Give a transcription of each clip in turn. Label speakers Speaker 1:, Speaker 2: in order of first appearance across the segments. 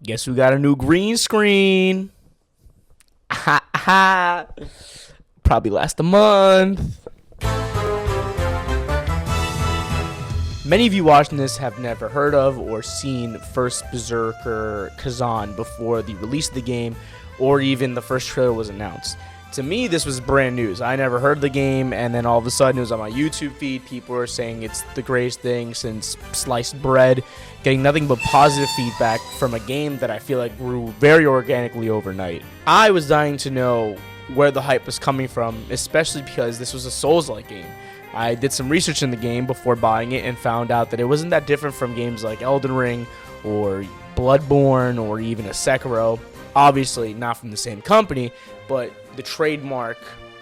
Speaker 1: Guess we got a new green screen. Ha ha. Probably last a month. Many of you watching this have never heard of or seen First Berserker Khazan before the release of the game or even the first trailer was announced. To me, this was brand news. I never heard of the game, and then all of a sudden it was on my YouTube feed. People were saying it's the greatest thing since sliced bread, getting nothing but positive feedback from a game that I feel like grew very organically overnight. I was dying to know where the hype was coming from, especially because this was a Souls-like game. I did some research in the game before buying it and found out that it wasn't that different from games like Elden Ring or Bloodborne or even a Sekiro. Obviously not from the same company, but the trademark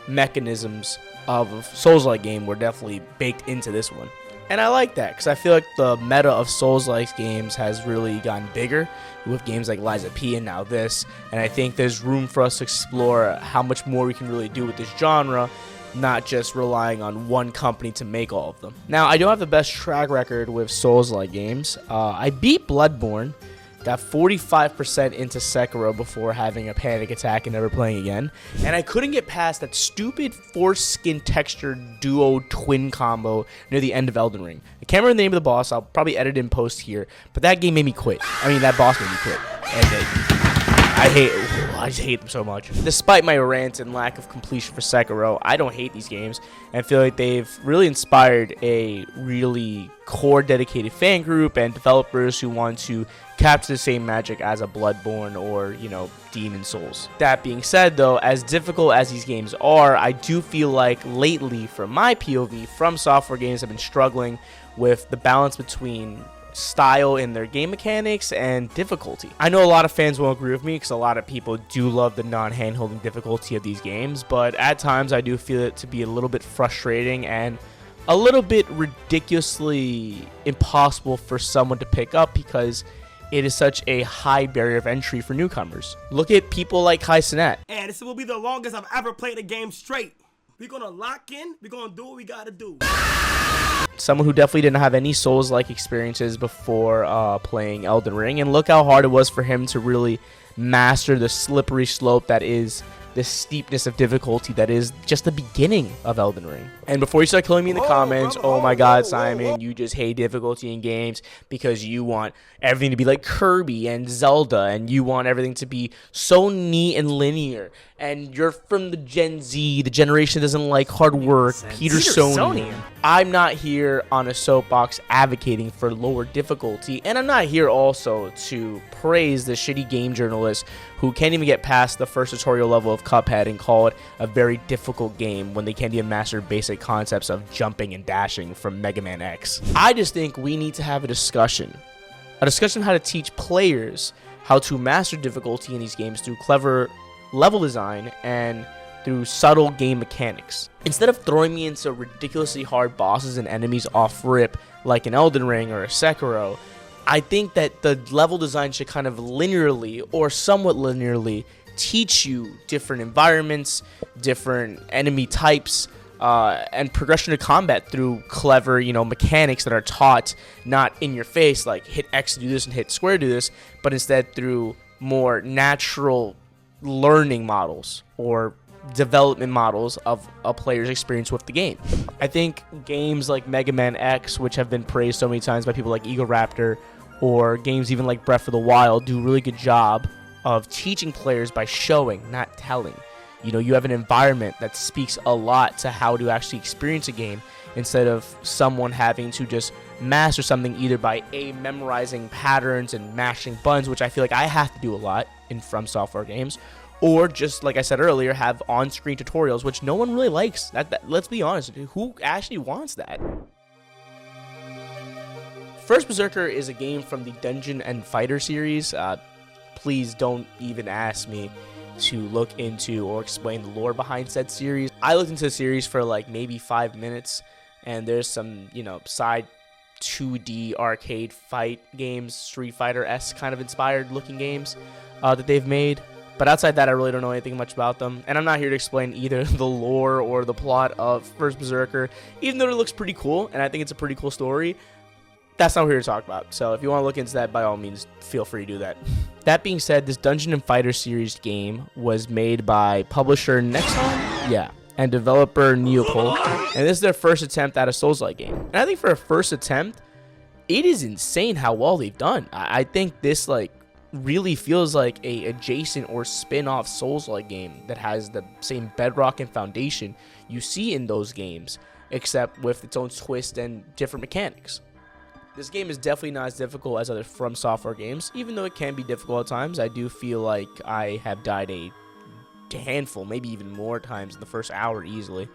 Speaker 1: mechanisms of a Souls-like game were definitely baked into this one. And I like that because I feel like the meta of Souls-like games has really gotten bigger with games like Lies of P and now this. And I think there's room for us to explore how much more we can really do with this genre, not just relying on one company to make all of them. Now, I don't have the best track record with Souls-like games. I beat Bloodborne, got 45% into Sekiro before having a panic attack and never playing again. And I couldn't get past that stupid foreskin texture duo twin combo near the end of Elden Ring. I can't remember the name of the boss. I'll probably edit in post here. But that game made me quit. I mean, that boss made me quit. And I just hate them so much. Despite my rant and lack of completion for Sekiro, I don't hate these games and feel like they've really inspired a really core dedicated fan group and developers who want to capture the same magic as a Bloodborne or, Demon Souls. That being said, though, as difficult as these games are, I do feel like lately, from my POV, FromSoftware games have been struggling with the balance between style in their game mechanics and difficulty. I know a lot of fans won't agree with me because a lot of people do love the non-hand-holding difficulty of these games, but at times I do feel it to be a little bit frustrating and a little bit ridiculously impossible for someone to pick up because it is such a high barrier of entry for newcomers. Look at people like Khazan.
Speaker 2: And this will be the longest I've ever played a game straight. We're gonna lock in, we're gonna do what we gotta do.
Speaker 1: Someone who definitely didn't have any Souls-like experiences before playing Elden Ring, and look how hard it was for him to really master the slippery slope that is the steepness of difficulty that is just the beginning of Elden Ring. And before you start killing me in the comments, oh my god, Simon, you just hate difficulty in games because you want everything to be like Kirby and Zelda, and you want everything to be so neat and linear, and you're from the Gen Z, the generation that doesn't like hard work, Petersonian. I'm not here on a soapbox advocating for lower difficulty, and I'm not here also to praise the shitty game journalists who can't even get past the first tutorial level of Cuphead and call it a very difficult game when they can't even master basic concepts of jumping and dashing from Mega Man X. I just think we need to have a discussion on how to teach players how to master difficulty in these games through clever level design and through subtle game mechanics. Instead of throwing me into ridiculously hard bosses and enemies off rip like an Elden Ring or a Sekiro, I think that the level design should kind of linearly or somewhat linearly teach you different environments, different enemy types, and progression of combat through clever, mechanics that are taught not in your face, like hit X to do this and hit square to do this, but instead through more natural learning models or development models of a player's experience with the game. I think games like Mega Man X, which have been praised so many times by people like Ego Raptor, or games even like Breath of the Wild, do a really good job of teaching players by showing, not telling. You have an environment that speaks a lot to how to actually experience a game instead of someone having to just master something either by memorizing patterns and mashing buttons, which I feel like I have to do a lot in FromSoftware games, or just, like I said earlier, have on-screen tutorials, which no one really likes. Let's be honest, who actually wants that? First Berserker is a game from the Dungeon and Fighter series. Please don't even ask me to look into or explain the lore behind said series. I looked into the series for like maybe 5 minutes, and there's some, side 2D arcade fight games, Street Fighter-esque kind of inspired looking games that they've made. But outside that, I really don't know anything much about them. And I'm not here to explain either the lore or the plot of First Berserker, even though it looks pretty cool, and I think it's a pretty cool story. that's not what we're here to talk about. So if you want to look into that, by all means, feel free to do that. That being said, this Dungeon and Fighter series game was made by publisher Nexon, and developer Neopol, and this is their first attempt at a Souls-like game. And I think for a first attempt, it is insane how well they've done. I think this really feels like a adjacent or spin-off Souls-like game that has the same bedrock and foundation you see in those games, except with its own twist and different mechanics. This game is definitely not as difficult as other FromSoftware games, even though it can be difficult at times. I do feel like I have died a handful, maybe even more times in the first hour easily.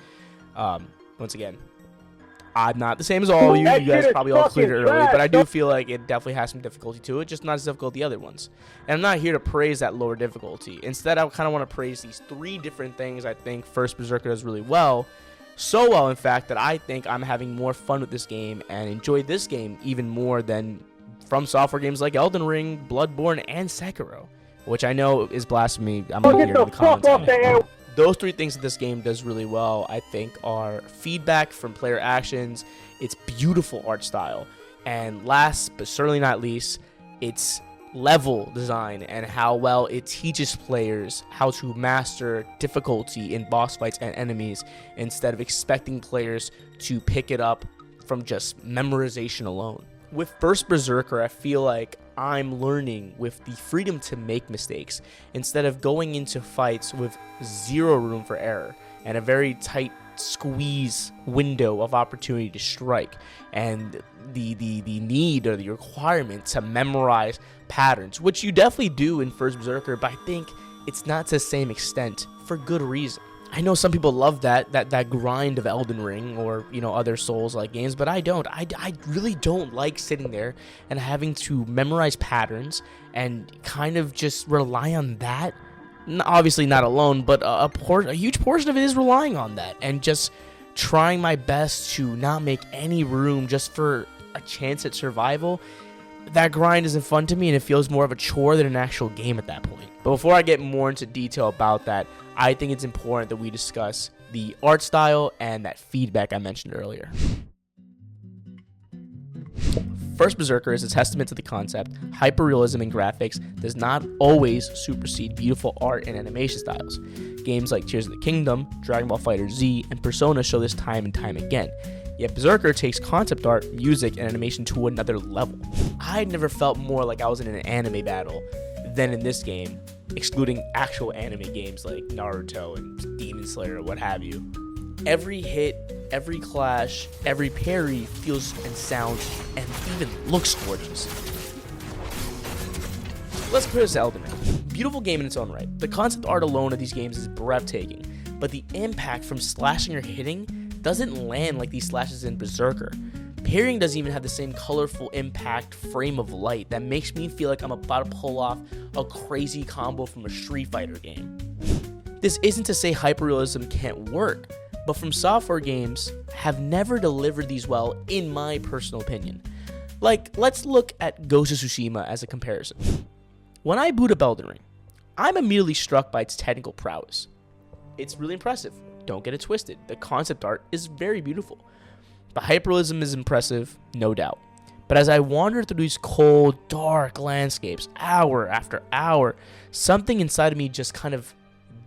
Speaker 1: Once again, I'm not the same as all of you. You guys probably all cleared it early, but I do feel like it definitely has some difficulty to it, just not as difficult as the other ones. And I'm not here to praise that lower difficulty. Instead, I kind of want to praise these 3 different things I think First Berserker does really well. So well, in fact, that I think I'm having more fun with this game and enjoy this game even more than FromSoftware games like Elden Ring, Bloodborne, and Sekiro, which I know is blasphemy. I'm going to hear in the comments. Those 3 things that this game does really well, I think, are feedback from player actions, its beautiful art style, and last but certainly not least, its level design and how well it teaches players how to master difficulty in boss fights and enemies instead of expecting players to pick it up from just memorization alone. With First Berserker, I feel like I'm learning with the freedom to make mistakes instead of going into fights with zero room for error and a very tight squeeze window of opportunity to strike, and the need or the requirement to memorize patterns, which you definitely do in First Berserker, but I think it's not to the same extent for good reason. I know some people love that grind of Elden Ring or, other Souls-like games, but I don't. I really don't like sitting there and having to memorize patterns and kind of just rely on that. Obviously not alone, but a huge portion of it is relying on that and just trying my best to not make any room just for a chance at survival. That grind isn't fun to me, and it feels more of a chore than an actual game at that point. But before I get more into detail about that, I think it's important that we discuss the art style and that feedback I mentioned earlier. First Berserker is a testament to the concept hyperrealism in graphics does not always supersede beautiful art and animation styles. Games like Tears of the Kingdom, Dragon Ball FighterZ, and Persona show this time and time again. Yet Berserker takes concept art, music, and animation to another level. I never felt more like I was in an anime battle than in this game, excluding actual anime games like Naruto and Demon Slayer or what have you. Every hit, every clash, every parry feels and sounds and even looks gorgeous. Let's compare this to Elden Ring. Beautiful game in its own right. The concept art alone of these games is breathtaking, but the impact from slashing or hitting doesn't land like these slashes in Berserker. Parrying doesn't even have the same colorful impact frame of light that makes me feel like I'm about to pull off a crazy combo from a Street Fighter game. This isn't to say hyperrealism can't work, but FromSoftware games have never delivered these well, in my personal opinion. Let's look at Ghost of Tsushima as a comparison. When I boot up Elden Ring, I'm immediately struck by its technical prowess. It's really impressive. Don't get it twisted. The concept art is very beautiful. The hyperrealism is impressive, no doubt. But as I wander through these cold, dark landscapes, hour after hour, something inside of me just kind of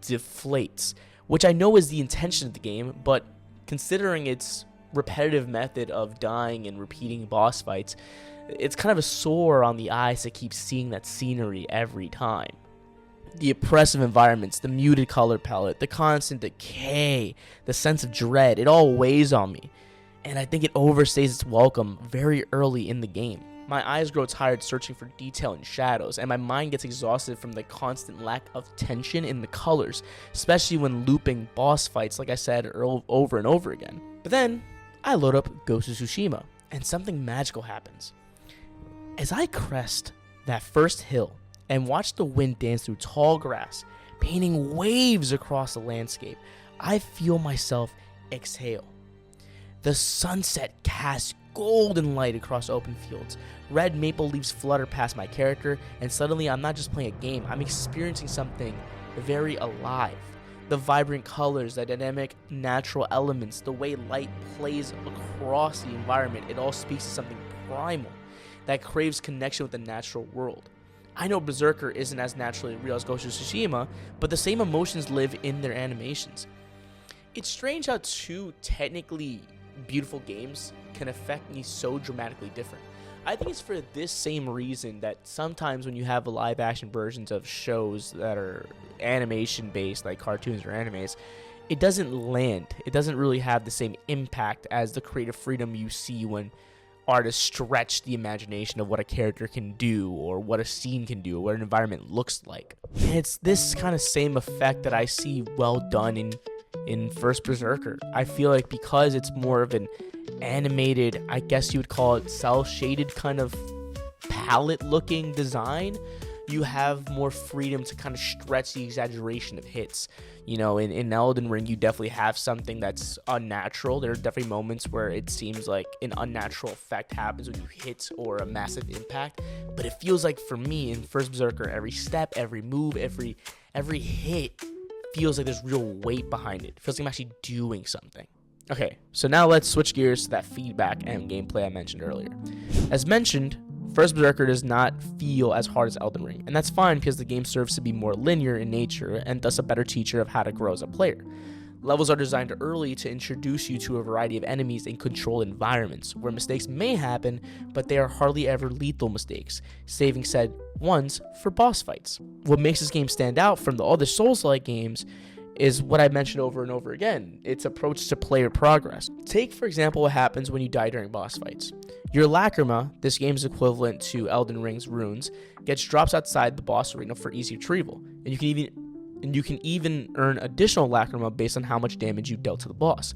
Speaker 1: deflates, which I know is the intention of the game, but considering its repetitive method of dying and repeating boss fights, it's kind of a sore on the eyes to keep seeing that scenery every time. The oppressive environments, the muted color palette, the constant decay, the sense of dread, it all weighs on me. And I think it overstays its welcome very early in the game. My eyes grow tired searching for detail and shadows, and my mind gets exhausted from the constant lack of tension in the colors, especially when looping boss fights, like I said, over and over again. But then, I load up Ghost of Tsushima, and something magical happens. As I crest that first hill and watch the wind dance through tall grass, painting waves across the landscape, I feel myself exhale. The sunset casts golden light across open fields. Red maple leaves flutter past my character, and suddenly I'm not just playing a game, I'm experiencing something very alive. The vibrant colors, the dynamic natural elements, the way light plays across the environment, it all speaks to something primal, that craves connection with the natural world. I know Berserker isn't as naturally real as Ghost of Tsushima, but the same emotions live in their animations. It's strange how two technically beautiful games can affect me so dramatically different. I think it's for this same reason that sometimes when you have live action versions of shows that are animation based, like cartoons or animes, it doesn't land. It doesn't really have the same impact as the creative freedom you see when artists stretch the imagination of what a character can do, or what a scene can do, or what an environment looks like. And it's this kind of same effect that I see well done in First Berserker. I feel like because it's more of an animated, I guess you would call it cel-shaded kind of palette-looking design, you have more freedom to kind of stretch the exaggeration of hits. You know, in Elden Ring, you definitely have something that's unnatural. There are definitely moments where it seems like an unnatural effect happens when you hit or a massive impact. But it feels like for me in First Berserker, every step, every move, every hit feels like there's real weight behind it. It feels like I'm actually doing something. Okay, so now let's switch gears to that feedback and gameplay I mentioned earlier. As mentioned, First Berserker does not feel as hard as Elden Ring, and that's fine because the game serves to be more linear in nature and thus a better teacher of how to grow as a player. Levels are designed early to introduce you to a variety of enemies in controlled environments, where mistakes may happen, but they are hardly ever lethal mistakes, saving said ones for boss fights. What makes this game stand out from the other Souls-like games is what I mentioned over and over again, its approach to player progress. Take, for example, what happens when you die during boss fights. Your Lacrima, this game's equivalent to Elden Ring's runes, gets drops outside the boss arena for easy retrieval, and you can even earn additional Lacrima based on how much damage you dealt to the boss.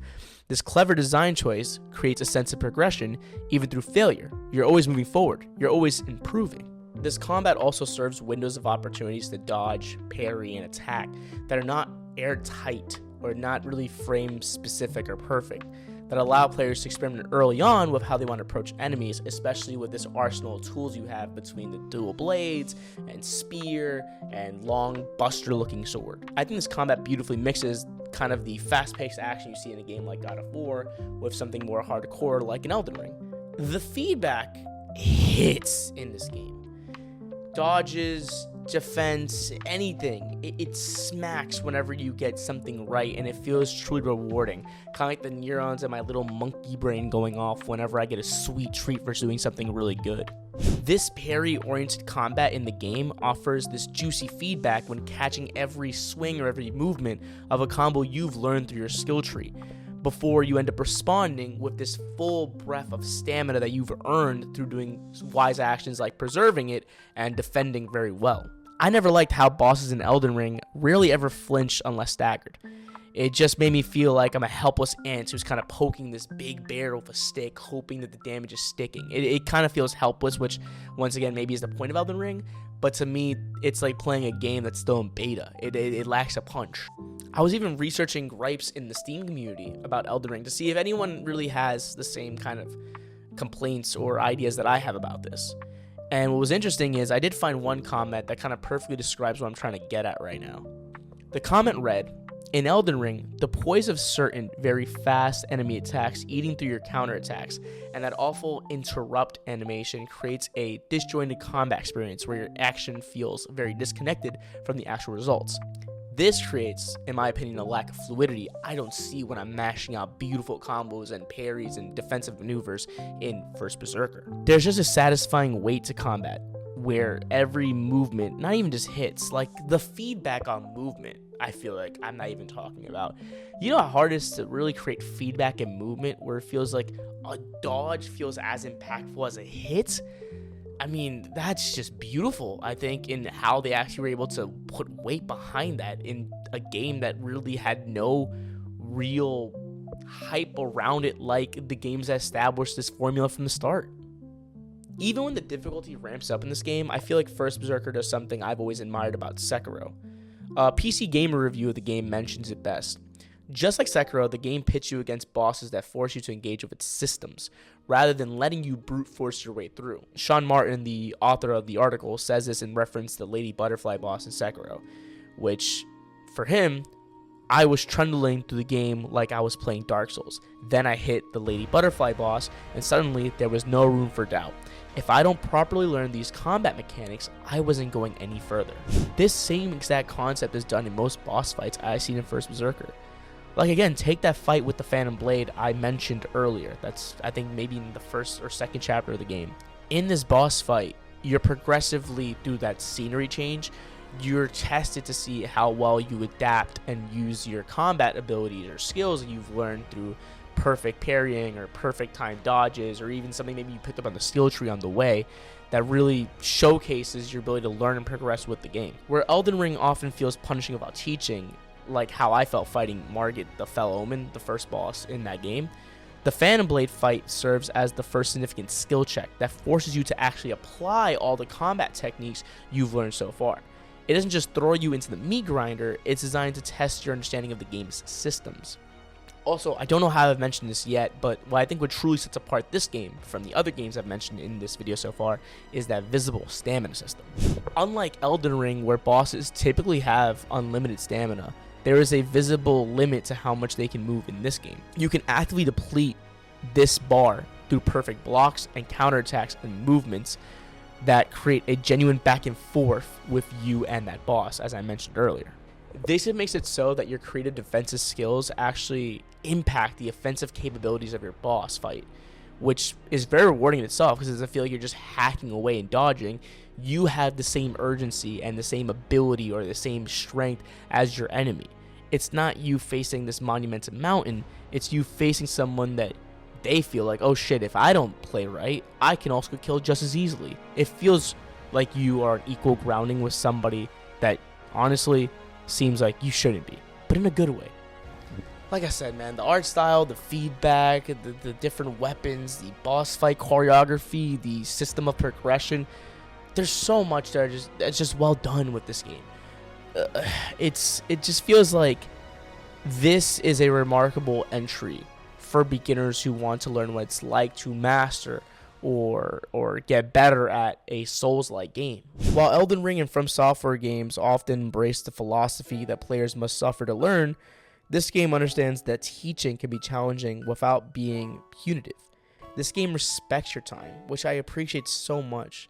Speaker 1: This clever design choice creates a sense of progression even through failure. You're always moving forward, you're always improving. This combat also serves windows of opportunities to dodge, parry, and attack that are not airtight or not really frame specific or perfect, that allow players to experiment early on with how they want to approach enemies, especially with this arsenal of tools you have between the dual blades and spear and long buster looking sword. I think this combat beautifully mixes kind of the fast-paced action you see in a game like God of War with something more hardcore like an Elden Ring. The feedback hits in this game. Dodges, defense, anything. It smacks whenever you get something right, and it feels truly rewarding. Kind of like the neurons in my little monkey brain going off whenever I get a sweet treat for doing something really good. This parry-oriented combat in the game offers this juicy feedback when catching every swing or every movement of a combo you've learned through your skill tree, before you end up responding with this full breath of stamina that you've earned through doing wise actions like preserving it and defending very well. I never liked how bosses in Elden Ring rarely ever flinch unless staggered. It just made me feel like I'm a helpless ant who's kind of poking this big bear with a stick, hoping that the damage is sticking. It kind of feels helpless, which once again maybe is the point of Elden Ring, but to me it's like playing a game that's still in beta. It lacks a punch. I was even researching gripes in the Steam community about Elden Ring to see if anyone really has the same kind of complaints or ideas that I have about this. And what was interesting is I did find one comment that kind of perfectly describes what I'm trying to get at right now. The comment read, "In Elden Ring, the poise of certain very fast enemy attacks eating through your counterattacks and that awful interrupt animation creates a disjointed combat experience where your action feels very disconnected from the actual results. This creates, in my opinion, a lack of fluidity I don't see when I'm mashing out beautiful combos and parries and defensive maneuvers in First Berserker. There's just a satisfying weight to combat where every movement, not even just hits, like the feedback on movement, I feel like I'm not even talking about. You know how hard it is to really create feedback in movement where it feels like a dodge feels as impactful as a hit? I mean, that's just beautiful, I think, in how they actually were able to put weight behind that in a game that really had no real hype around it like the games that established this formula from the start. Even when the difficulty ramps up in this game, I feel like First Berserker does something I've always admired about Sekiro. A PC Gamer review of the game mentions it best. Just like Sekiro, the game pits you against bosses that force you to engage with its systems, rather than letting you brute force your way through. Sean Martin, the author of the article, says this in reference to the Lady Butterfly boss in Sekiro, which, for him, I was trundling through the game like I was playing Dark Souls. Then I hit the Lady Butterfly boss, and suddenly there was no room for doubt. If I don't properly learn these combat mechanics, I wasn't going any further. This same exact concept is done in most boss fights I've seen in First Berserker. Like again, take that fight with the Phantom Blade I mentioned earlier. That's, I think, maybe in the first or second chapter of the game. In this boss fight, you're progressively, through that scenery change, you're tested to see how well you adapt and use your combat abilities or skills that you've learned through perfect parrying or perfect time dodges, or even something maybe you picked up on the skill tree on the way that really showcases your ability to learn and progress with the game. Where Elden Ring often feels punishing about teaching, like how I felt fighting Margit the Fell Omen, the first boss in that game, the Phantom Blade fight serves as the first significant skill check that forces you to actually apply all the combat techniques you've learned so far. It doesn't just throw you into the meat grinder, it's designed to test your understanding of the game's systems. Also, I don't know how I've mentioned this yet, but what I think what truly sets apart this game from the other games I've mentioned in this video so far is that visible stamina system. Unlike Elden Ring, where bosses typically have unlimited stamina, there is a visible limit to how much they can move in this game. You can actively deplete this bar through perfect blocks and counterattacks and movements that create a genuine back and forth with you and that boss, as I mentioned earlier. This makes it so that your creative defensive skills actually impact the offensive capabilities of your boss fight, which is very rewarding in itself, because it doesn't feel like you're just hacking away and dodging. You have the same urgency and the same ability or the same strength as your enemy. It's not you facing this monumental mountain, it's you facing someone that they feel like, oh shit, if I don't play right, I can also get killed just as easily. It feels like you are an equal grounding with somebody that honestly seems like you shouldn't be, but in a good way. Like I said, man, the art style, the feedback, the different weapons, the boss fight choreography, the system of progression, there's so much that's just well done with this game. It just feels like this is a remarkable entry for beginners who want to learn what it's like to master or get better at a Souls-like game. While Elden Ring and FromSoftware games often embrace the philosophy that players must suffer to learn, this game understands that teaching can be challenging without being punitive. This game respects your time, which I appreciate so much.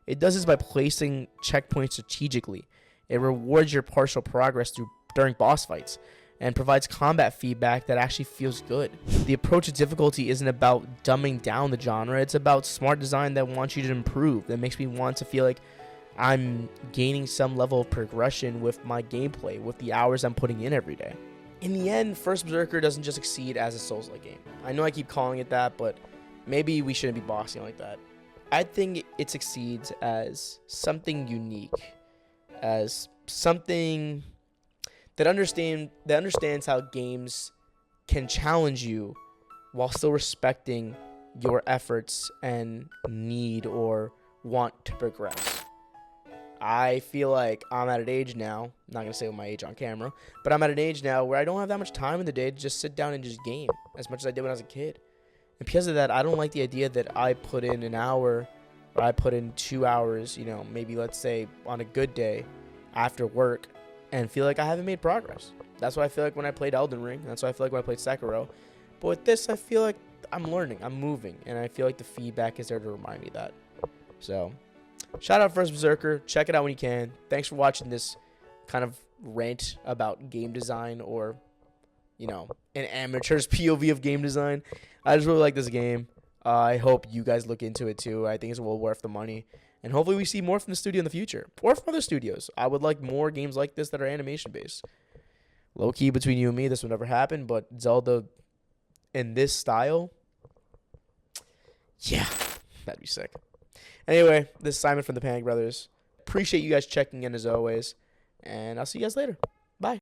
Speaker 1: It does this by placing checkpoints strategically. It rewards your partial progress during boss fights, and provides combat feedback that actually feels good. The approach to difficulty isn't about dumbing down the genre, it's about smart design that wants you to improve, that makes me want to feel like I'm gaining some level of progression with my gameplay, with the hours I'm putting in every day. In the end, First Berserker doesn't just succeed as a Souls-like game. I know I keep calling it that, but maybe we shouldn't be boxing like that. I think it succeeds as something unique, as something that understands how games can challenge you while still respecting your efforts and need or want to progress. I feel like I'm at an age now, I'm not going to say my age on camera, but I'm at an age now where I don't have that much time in the day to just sit down and just game as much as I did when I was a kid. And because of that, I don't like the idea that I put in an hour or I put in 2 hours, maybe let's say on a good day after work, and feel like I haven't made progress. That's what I feel like when I played Elden Ring. That's what I feel like when I played Sekiro. But with this, I feel like I'm learning, I'm moving, and I feel like the feedback is there to remind me of that. So, shout out First Berserker. Check it out when you can. Thanks for watching this kind of rant about game design, or, an amateur's POV of game design. I just really like this game. I hope you guys look into it too. I think it's well worth the money. And hopefully we see more from the studio in the future, or from other studios. I would like more games like this that are animation-based. Low-key, between you and me, this would never happen, but Zelda in this style, yeah, that'd be sick. Anyway, this is Simon from the Panic Brothers. Appreciate you guys checking in as always, and I'll see you guys later. Bye.